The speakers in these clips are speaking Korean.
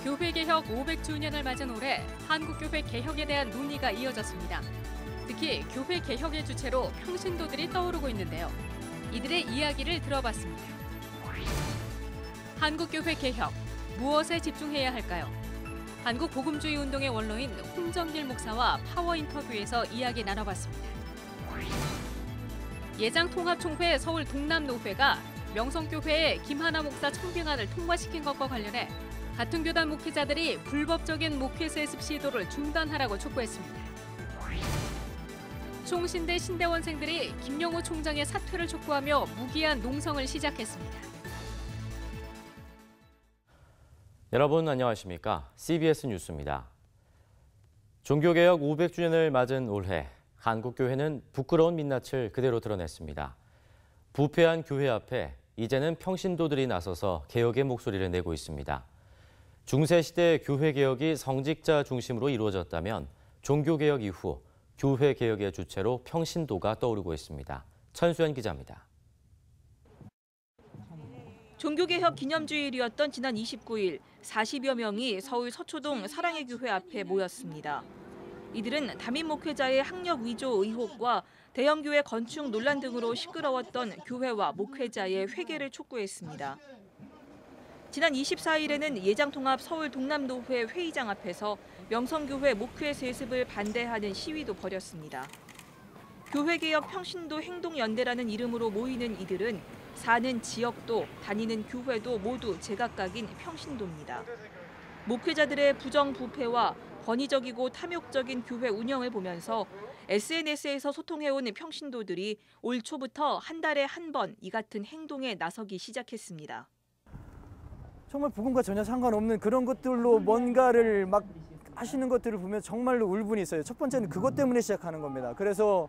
교회개혁 500주년을 맞은 올해 한국교회 개혁에 대한 논의가 이어졌습니다. 특히 교회 개혁의 주체로 평신도들이 떠오르고 있는데요. 이들의 이야기를 들어봤습니다. 한국교회 개혁, 무엇에 집중해야 할까요? 한국복음주의 운동의 원로인 홍정길 목사와 파워 인터뷰에서 이야기 나눠봤습니다. 예장통합총회 서울 동남노회가 명성교회의 김하나 목사 청빙안을 통과시킨 것과 관련해 같은 교단 목회자들이 불법적인 목회 세습 시도를 중단하라고 촉구했습니다. 총신대 신대원생들이 김영호 총장의 사퇴를 촉구하며 무기한 농성을 시작했습니다. 여러분 안녕하십니까? CBS 뉴스입니다. 종교개혁 500주년을 맞은 올해 한국교회는 부끄러운 민낯을 그대로 드러냈습니다. 부패한 교회 앞에 이제는 평신도들이 나서서 개혁의 목소리를 내고 있습니다. 중세시대 교회개혁이 성직자 중심으로 이루어졌다면 종교개혁 이후 교회개혁의 주체로 평신도가 떠오르고 있습니다. 천수연 기자입니다. 종교개혁 기념주일이었던 지난 29일 40여 명이 서울 서초동 사랑의 교회 앞에 모였습니다. 이들은 담임 목회자의 학력 위조 의혹과 대형교회 건축 논란 등으로 시끄러웠던 교회와 목회자의 회개를 촉구했습니다. 지난 24일에는 예장통합 서울 동남노회 회의장 앞에서 명성교회 목회 세습을 반대하는 시위도 벌였습니다. 교회개혁 평신도 행동연대라는 이름으로 모이는 이들은 사는 지역도 다니는 교회도 모두 제각각인 평신도입니다. 목회자들의 부정부패와 권위적이고 탐욕적인 교회 운영을 보면서 SNS에서 소통해온 평신도들이 올 초부터 한 달에 한 번 이 같은 행동에 나서기 시작했습니다. 정말 복음과 전혀 상관없는 그런 것들로 뭔가를 막 하시는 것들을 보면 정말로 울분이 있어요. 첫 번째는 그것 때문에 시작하는 겁니다. 그래서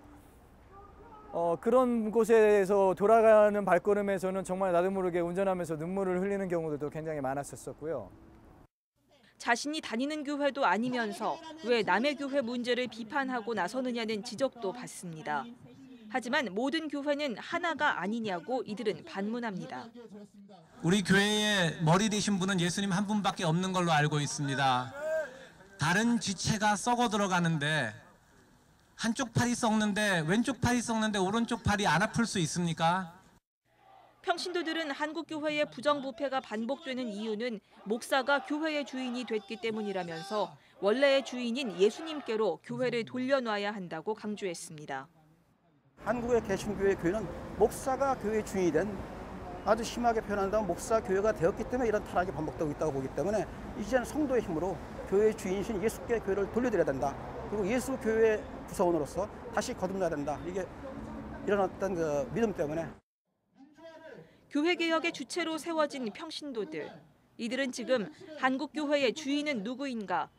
그런 곳에서 돌아가는 발걸음에서는 정말 나도 모르게 운전하면서 눈물을 흘리는 경우들도 굉장히 많았었고요. 자신이 다니는 교회도 아니면서 왜 남의 교회 문제를 비판하고 나서느냐는 지적도 받습니다. 하지만 모든 교회는 하나가 아니냐고 이들은 반문합니다. 우리 교회에 머리 되신 분은 예수님 한 분밖에 없는 걸로 알고 있습니다. 다른 지체가 썩어 들어가는데 한쪽 팔이 썩는데 왼쪽 팔이 썩는데 오른쪽 팔이 안 아플 수 있습니까? 평신도들은 한국교회의 부정부패가 반복되는 이유는 목사가 교회의 주인이 됐기 때문이라면서 원래의 주인인 예수님께로 교회를 돌려놔야 한다고 강조했습니다. 한국의 개신교회 교회는 목사가 교회의 주인이 된 아주 심하게 표현한다면 목사 교회가 되었기 때문에 이런 타락이 반복되고 있다고 보기 때문에 이제는 성도의 힘으로 교회의 주인이신 예수께 교회를 돌려드려야 된다. 그리고 예수 교회 구성원으로서 다시 거듭나야 된다. 이게 일어났던 그 믿음 때문에. 교회개혁의 주체로 세워진 평신도들. 이들은 지금 한국교회의 주인은 누구인가?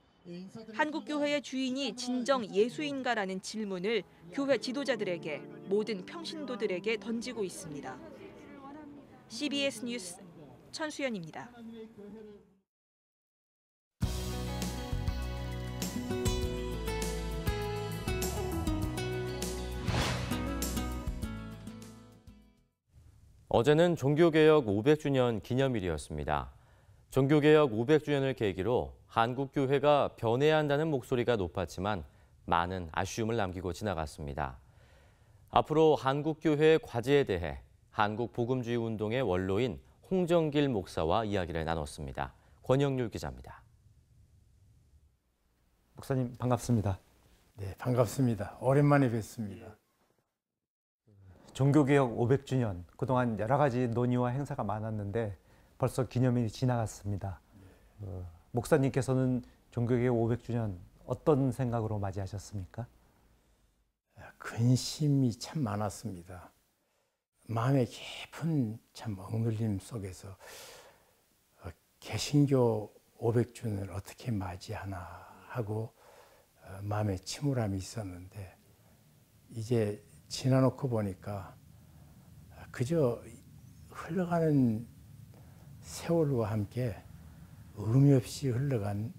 한국교회의 주인이 진정 예수인가라는 질문을 교회 지도자들에게, 모든 평신도들에게 던지고 있습니다. CBS 뉴스 천수연입니다. 어제는 종교개혁 500주년 기념일이었습니다. 종교개혁 500주년을 계기로 한국교회가 변해야 한다는 목소리가 높았지만 많은 아쉬움을 남기고 지나갔습니다. 앞으로 한국교회의 과제에 대해 한국복음주의 운동의 원로인 홍정길 목사와 이야기를 나눴습니다. 권영률 기자입니다. 목사님 반갑습니다. 네, 반갑습니다. 오랜만에 뵙습니다. 종교개혁 500주년, 그동안 여러 가지 논의와 행사가 많았는데 벌써 기념일이 지나갔습니다. 목사님께서는 종교개혁 500주년 어떤 생각으로 맞이하셨습니까? 근심이 참 많았습니다. 마음의 깊은 참 억눌림 속에서 개신교 500주년을 어떻게 맞이하나 하고 마음에 침울함이 있었는데 이제 지나놓고 보니까 그저 흘러가는 세월과 함께 의미 없이 흘러간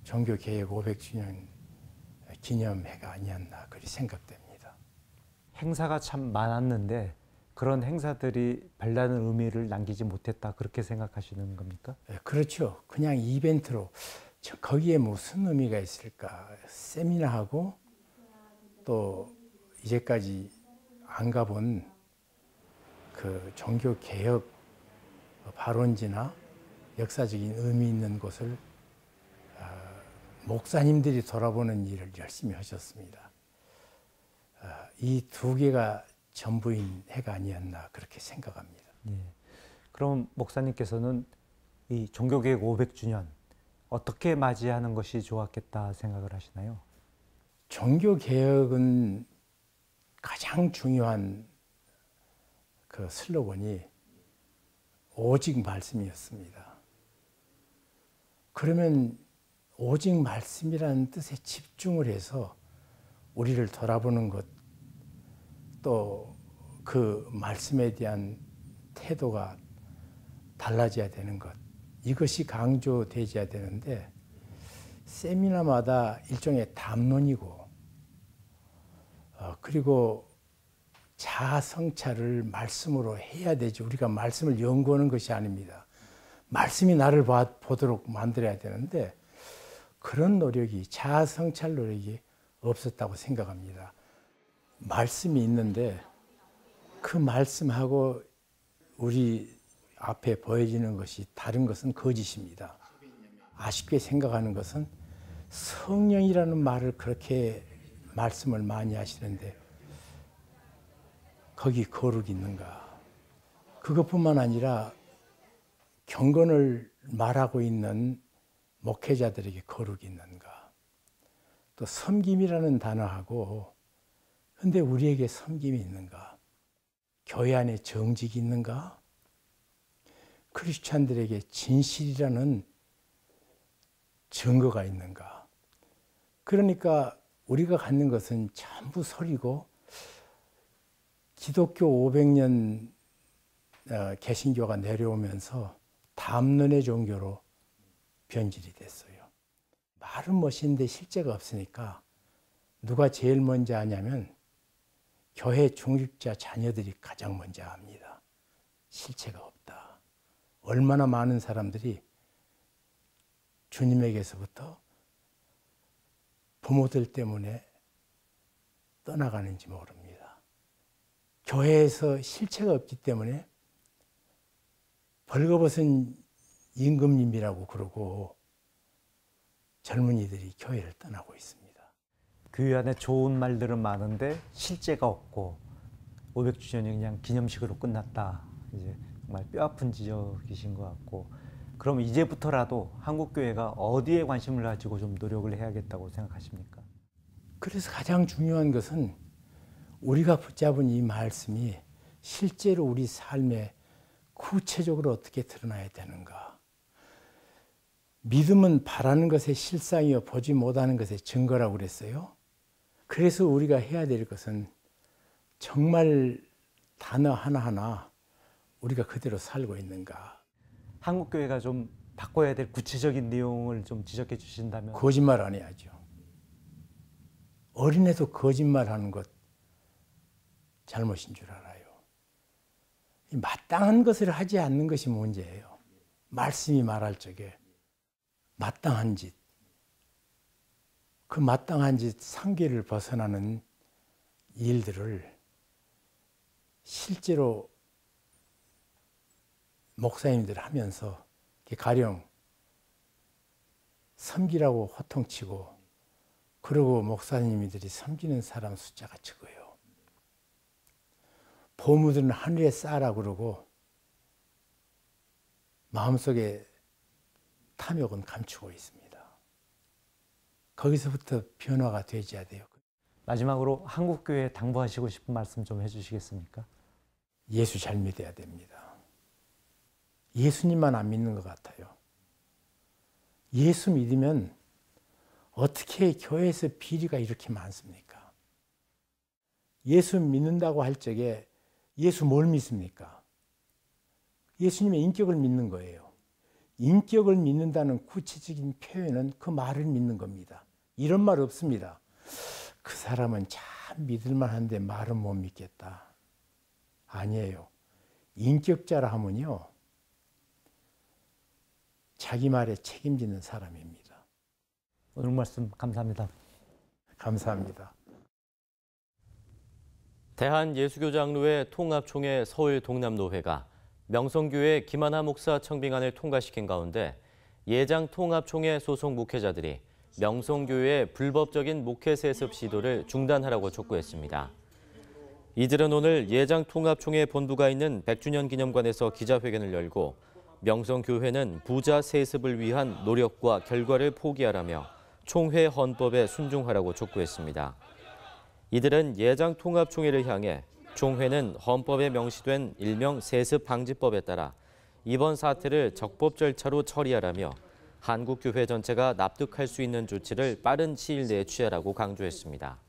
종교개혁 500주년 기념회가 아니었나 그리 생각됩니다. 행사가 참 많았는데 그런 행사들이 별다른 의미를 남기지 못했다 그렇게 생각하시는 겁니까? 그렇죠. 그냥 이벤트로 거기에 무슨 의미가 있을까? 세미나하고 또 이제까지 안 가본 그 종교 개혁 발원지나 역사적인 의미 있는 곳을 목사님들이 돌아보는 일을 열심히 하셨습니다. 이 두 개가 전부인 해가 아니었나 그렇게 생각합니다. 예. 그럼 목사님께서는 이 종교개혁 500주년 어떻게 맞이하는 것이 좋았겠다 생각을 하시나요? 종교개혁은 가장 중요한 그 슬로건이 오직 말씀이었습니다. 그러면 오직 말씀이라는 뜻에 집중을 해서 우리를 돌아보는 것, 또 그 말씀에 대한 태도가 달라져야 되는 것, 이것이 강조되어야 되는데 세미나마다 일종의 담론이고 그리고 자아 성찰을 말씀으로 해야 되지 우리가 말씀을 연구하는 것이 아닙니다. 말씀이 나를 보도록 만들어야 되는데 그런 노력이 자아 성찰 노력이 없었다고 생각합니다. 말씀이 있는데 그 말씀하고 우리 앞에 보여지는 것이 다른 것은 거짓입니다. 아쉽게 생각하는 것은 성령이라는 말을 그렇게 말씀을 많이 하시는데 거기 거룩이 있는가? 그것뿐만 아니라 경건을 말하고 있는 목회자들에게 거룩이 있는가? 또 섬김이라는 단어하고 근데 우리에게 섬김이 있는가? 교회 안에 정직이 있는가? 크리스찬들에게 진실이라는 증거가 있는가? 그러니까 우리가 갖는 것은 전부 소리고 기독교 500년 개신교가 내려오면서 담론의 종교로 변질이 됐어요. 말은 멋있는데 실제가 없으니까 누가 제일 먼저 하냐면 교회 중직자 자녀들이 가장 먼저 합니다. 실체가 없다. 얼마나 많은 사람들이 주님에게서부터 부모들 때문에 떠나가는지 모릅니다. 교회에서 실체가 없기 때문에 벌거벗은 임금님이라고 그러고 젊은이들이 교회를 떠나고 있습니다. 교회 안에 좋은 말들은 많은데 실제가 없고 500주년이 그냥 기념식으로 끝났다. 이제 정말 뼈아픈 지적이신 것 같고 그럼 이제부터라도 한국교회가 어디에 관심을 가지고 좀 노력을 해야겠다고 생각하십니까? 그래서 가장 중요한 것은 우리가 붙잡은 이 말씀이 실제로 우리 삶에 구체적으로 어떻게 드러나야 되는가. 믿음은 바라는 것의 실상이요 보지 못하는 것의 증거라고 그랬어요. 그래서 우리가 해야 될 것은 정말 단어 하나하나 우리가 그대로 살고 있는가. 한국교회가 좀 바꿔야 될 구체적인 내용을 좀 지적해 주신다면. 거짓말 안 해야죠. 어린애도 거짓말하는 것 잘못인 줄 알아요. 마땅한 것을 하지 않는 것이 문제예요. 말씀이 말할 적에 마땅한 짓, 그 마땅한 짓 상계를 벗어나는 일들을 실제로 목사님들 하면서 가령 섬기라고 호통치고 그러고 목사님들이 섬기는 사람 숫자가 적어요. 보물들은 하늘에 쌓으라 그러고 마음속에 탐욕은 감추고 있습니다. 거기서부터 변화가 되어야 돼요. 마지막으로 한국교회에 당부하시고 싶은 말씀 좀 해주시겠습니까? 예수 잘 믿어야 됩니다. 예수님만 안 믿는 것 같아요. 예수 믿으면 어떻게 교회에서 비리가 이렇게 많습니까? 예수 믿는다고 할 적에 예수 뭘 믿습니까? 예수님의 인격을 믿는 거예요. 인격을 믿는다는 구체적인 표현은 그 말을 믿는 겁니다. 이런 말 없습니다. 그 사람은 참 믿을만한데 말은 못 믿겠다. 아니에요. 인격자라 하면요, 자기 말에 책임지는 사람입니다. 오늘 말씀 감사합니다. 감사합니다. 대한예수교장로회 통합총회 서울 동남노회가 명성교회 김하나 목사 청빙안을 통과시킨 가운데 예장 통합총회 소속 목회자들이 명성교회의 불법적인 목회 세습 시도를 중단하라고 촉구했습니다. 이들은 오늘 예장 통합총회 본부가 있는 100주년 기념관에서 기자회견을 열고 명성교회는 부자 세습을 위한 노력과 결과를 포기하라며 총회 헌법에 순종하라고 촉구했습니다. 이들은 예장 통합총회를 향해 총회는 헌법에 명시된 일명 세습방지법에 따라 이번 사태를 적법 절차로 처리하라며 한국교회 전체가 납득할 수 있는 조치를 빠른 시일 내에 취하라고 강조했습니다.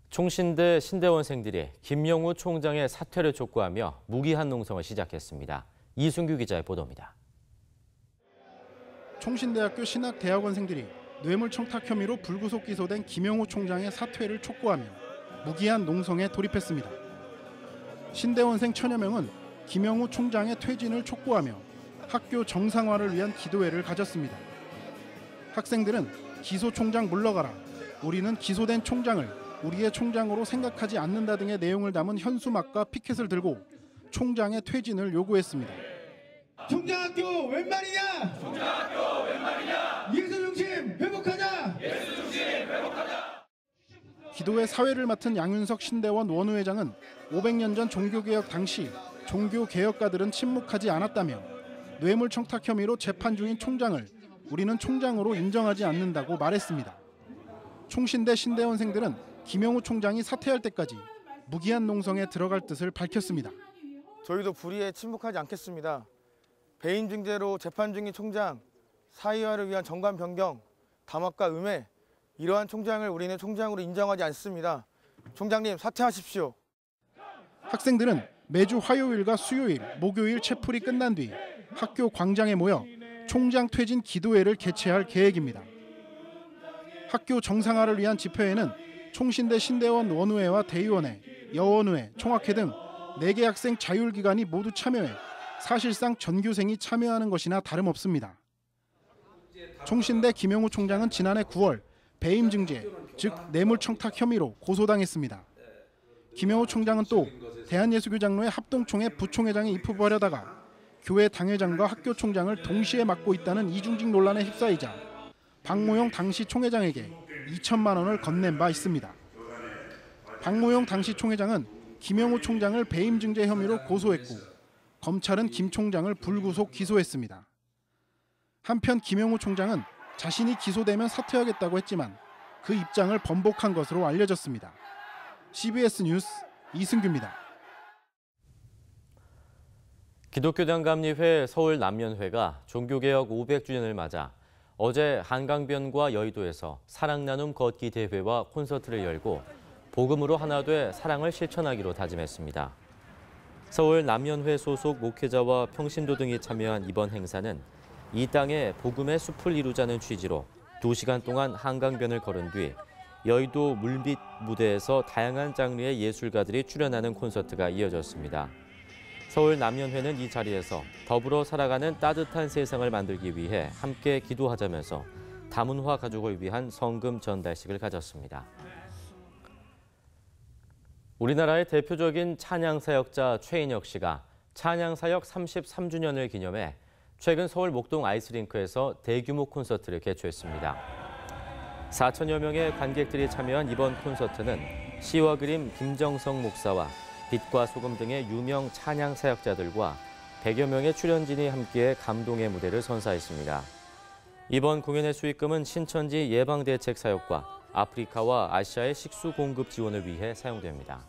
총신대 신대원생들이 김영우 총장의 사퇴를 촉구하며 무기한 농성을 시작했습니다. 이순규 기자의 보도입니다. 총신대학교 신학대학원생들이 뇌물청탁 혐의로 불구속 기소된 김영우 총장의 사퇴를 촉구하며 무기한 농성에 돌입했습니다. 신대원생 천여 명은 김영우 총장의 퇴진을 촉구하며 학교 정상화를 위한 기도회를 가졌습니다. 학생들은 기소 총장 물러가라, 우리는 기소된 총장을 우리의 총장으로 생각하지 않는다 등의 내용을 담은 현수막과 피켓을 들고 총장의 퇴진을 요구했습니다. 총장학교 웬 말이냐? 총장학교 웬 말이냐? 예수중심 회복하자! 예수중심 회복하자! 기도회 사회를 맡은 양윤석 신대원 원우회장은 500년 전 종교개혁 당시 종교개혁가들은 침묵하지 않았다며 뇌물 청탁 혐의로 재판 중인 총장을 우리는 총장으로 인정하지 않는다고 말했습니다. 총신대 신대원생들은 김영우 총장이 사퇴할 때까지 무기한 농성에 들어갈 뜻을 밝혔습니다. 저희도 불의에 침묵하지 않겠습니다. 배임 증죄로 재판 중인 총장, 사의화를 위한 정관 변경, 담합과 음해, 이러한 총장을 우리는 총장으로 인정하지 않습니다. 총장님 사퇴하십시오. 학생들은 매주 화요일과 수요일, 목요일 채플이 끝난 뒤 학교 광장에 모여 총장 퇴진 기도회를 개최할 계획입니다. 학교 정상화를 위한 집회에는 총신대 신대원 원우회와 대의원회, 여원우회, 총학회 등 4개 학생 자율기관이 모두 참여해 사실상 전교생이 참여하는 것이나 다름없습니다. 총신대 김영우 총장은 지난해 9월 배임 증죄, 즉 뇌물청탁 혐의로 고소당했습니다. 김영우 총장은 또 대한예수교장로회 합동총회 부총회장에 입후보하려다가 교회 당회장과 학교 총장을 동시에 맡고 있다는 이중직 논란에 휩싸이자 박모용 당시 총회장에게 2천만 원을 건넨 바 있습니다. 박모용 당시 총회장은 김영우 총장을 배임 증죄 혐의로 고소했고 검찰은 김 총장을 불구속 기소했습니다. 한편 김영우 총장은 자신이 기소되면 사퇴하겠다고 했지만 그 입장을 번복한 것으로 알려졌습니다. CBS 뉴스 이승규입니다. 기독교단감리회 서울 남면회가 종교개혁 500주년을 맞아 어제 한강변과 여의도에서 사랑 나눔 걷기 대회와 콘서트를 열고 복음으로 하나 돼 사랑을 실천하기로 다짐했습니다. 서울 남면회 소속 목회자와 평신도 등이 참여한 이번 행사는 이 땅에 복음의 숲을 이루자는 취지로 2시간 동안 한강변을 걸은 뒤 여의도 물빛 무대에서 다양한 장르의 예술가들이 출연하는 콘서트가 이어졌습니다. 서울 남면회는 이 자리에서 더불어 살아가는 따뜻한 세상을 만들기 위해 함께 기도하자면서 다문화 가족을 위한 성금 전달식을 가졌습니다. 우리나라의 대표적인 찬양사역자 최인혁 씨가 찬양사역 33주년을 기념해 최근 서울 목동 아이스링크에서 대규모 콘서트를 개최했습니다. 4천여 명의 관객들이 참여한 이번 콘서트는 시와 그림 김정성 목사와 빛과 소금 등의 유명 찬양 사역자들과 100여 명의 출연진이 함께 감동의 무대를 선사했습니다. 이번 공연의 수익금은 신천지 예방대책 사역과 아프리카와 아시아의 식수 공급 지원을 위해 사용됩니다.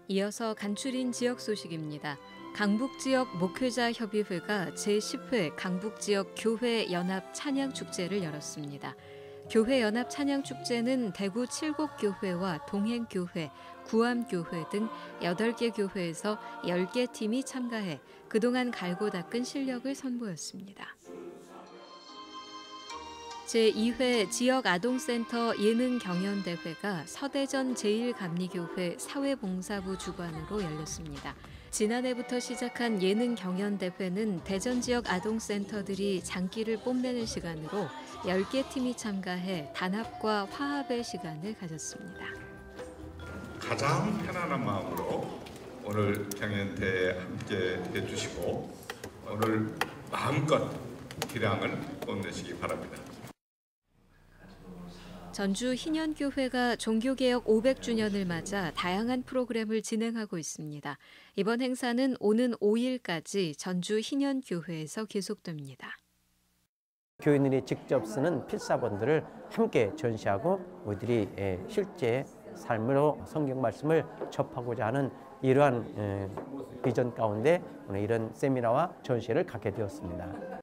이어서 간추린 지역 소식입니다. 강북지역 목회자협의회가 제10회 강북지역 교회 연합 찬양축제를 열었습니다. 교회 연합 찬양 축제는 대구 칠곡교회와 동행교회, 구암교회 등 8개 교회에서 10개 팀이 참가해 그동안 갈고 닦은 실력을 선보였습니다. 제2회 지역아동센터 예능경연대회가 서대전 제1감리교회 사회봉사부 주관으로 열렸습니다. 지난해부터 시작한 예능경연대회는 대전 지역 아동센터들이 장기를 뽐내는 시간으로 10개 팀이 참가해 단합과 화합의 시간을 가졌습니다. 가장 편안한 마음으로 오늘 경연대회에 함께 해주시고 오늘 마음껏 기량을 뽐내시기 바랍니다. 전주 희년교회가 종교개혁 500주년을 맞아 다양한 프로그램을 진행하고 있습니다. 이번 행사는 오는 5일까지 전주 희년교회에서 계속됩니다. 교인들이 직접 쓰는 필사본들을 함께 전시하고 우리들이 실제 삶으로 성경 말씀을 접하고자 하는 이러한 비전 가운데 오늘 이런 세미나와 전시를 갖게 되었습니다.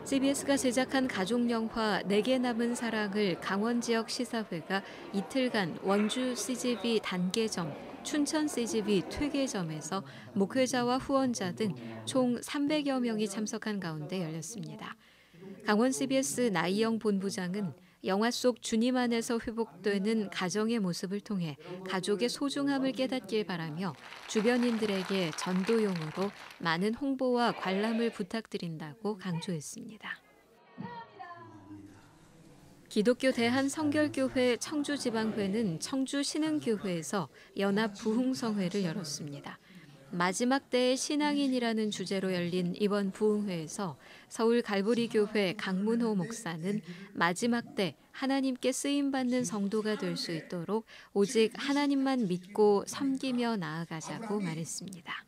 CBS가 제작한 가족영화 내게 남은 사랑을 강원지역 시사회가 이틀간 원주 CGV 단계점, 춘천 CGV 퇴계점에서 목회자와 후원자 등 총 300여 명이 참석한 가운데 열렸습니다. 강원 CBS 나이영 본부장은 영화 속 주님 안에서 회복되는 가정의 모습을 통해 가족의 소중함을 깨닫길 바라며 주변인들에게 전도용으로 많은 홍보와 관람을 부탁드린다고 강조했습니다. 기독교 대한성결교회 청주지방회는 청주신흥교회에서 연합 부흥성회를 열었습니다. 마지막 때의 신앙인이라는 주제로 열린 이번 부흥회에서 서울 갈보리교회 강문호 목사는 마지막 때 하나님께 쓰임받는 성도가 될 수 있도록 오직 하나님만 믿고 섬기며 나아가자고 말했습니다.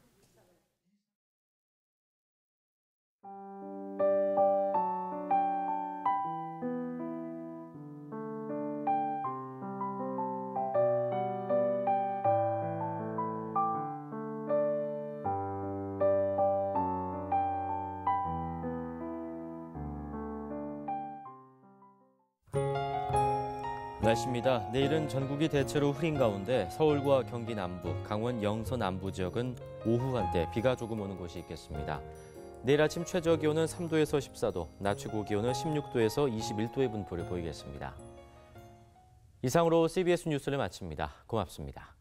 날씨입니다. 내일은 전국이 대체로 흐린 가운데 서울과 경기 남부, 강원 영서 남부 지역은 오후 한때 비가 조금 오는 곳이 있겠습니다. 내일 아침 최저 기온은 3도에서 14도, 낮 최고 기온은 16도에서 21도의 분포를 보이겠습니다. 이상으로 CBS 뉴스를 마칩니다. 고맙습니다.